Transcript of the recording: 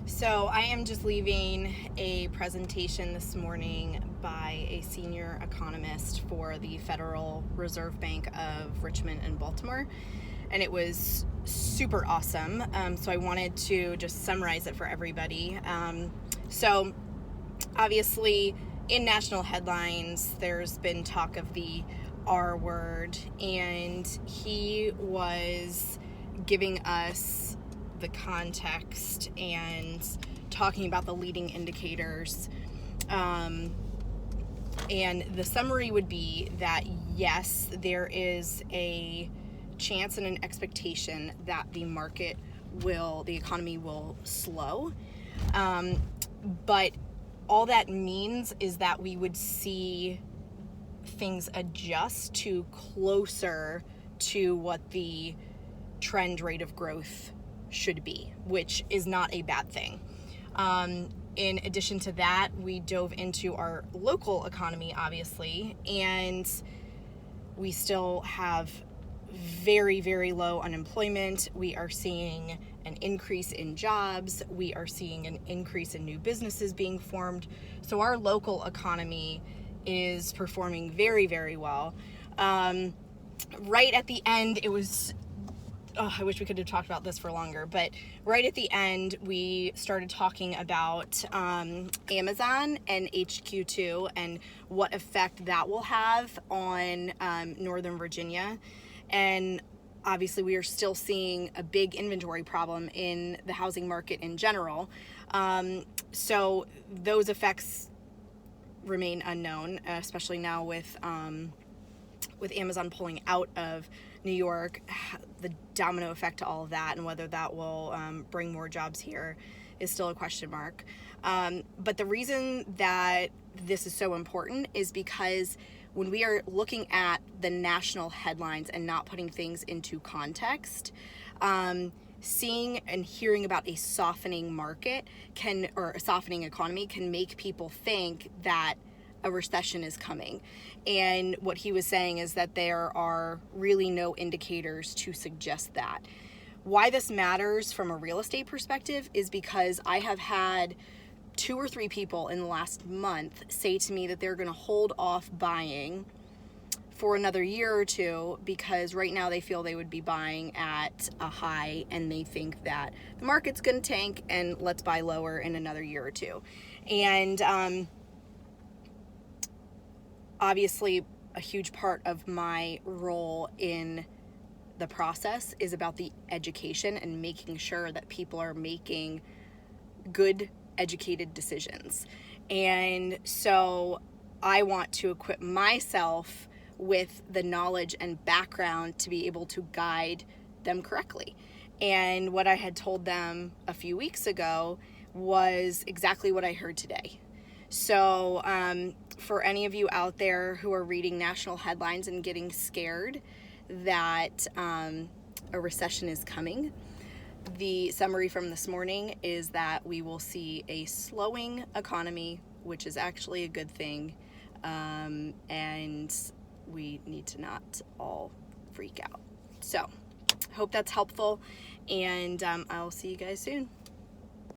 So I am just leaving a presentation this morning by a senior economist for the Federal Reserve Bank of Richmond and Baltimore, and it was super awesome. So I wanted to just summarize it for everybody. So obviously in national headlines, there's been talk of the R word, and he was giving us the context and talking about the leading indicators. And the summary would be that yes, there is a chance and an expectation that the economy will slow. But all that means is that we would see things adjust to closer to what the trend rate of growth should be, which is not a bad thing. In addition to that, we dove into our local economy, obviously, and we still have very, very low unemployment. We are seeing an increase in jobs. We are seeing an increase in new businesses being formed. So our local economy is performing very, very well. Right at the end, it was I wish we could have talked about this for longer, but right at the end, we started talking about Amazon and HQ2 and what effect that will have on Northern Virginia. And obviously, we are still seeing a big inventory problem in the housing market in general. So those effects remain unknown, especially now with Amazon pulling out of New York, the domino effect to all of that, and whether that will bring more jobs here is still a question mark. But the reason that this is so important is because when we are looking at the national headlines and not putting things into context, seeing and hearing about a softening market or a softening economy can make people think that a recession is coming. And what he was saying is that there are really no indicators to suggest that. Why this matters from a real estate perspective is because I have had 2 or 3 people in the last month say to me that they're going to hold off buying for another year or two because right now they feel they would be buying at a high and they think that the market's going to tank and let's buy lower in another year or two. And obviously, a huge part of my role in the process is about the education and making sure that people are making good, educated decisions. And so I want to equip myself with the knowledge and background to be able to guide them correctly. And what I had told them a few weeks ago was exactly what I heard today. So for any of you out there who are reading national headlines and getting scared that a recession is coming, the summary from this morning is that we will see a slowing economy, which is actually a good thing, and we need to not all freak out. So hope that's helpful, and I'll see you guys soon.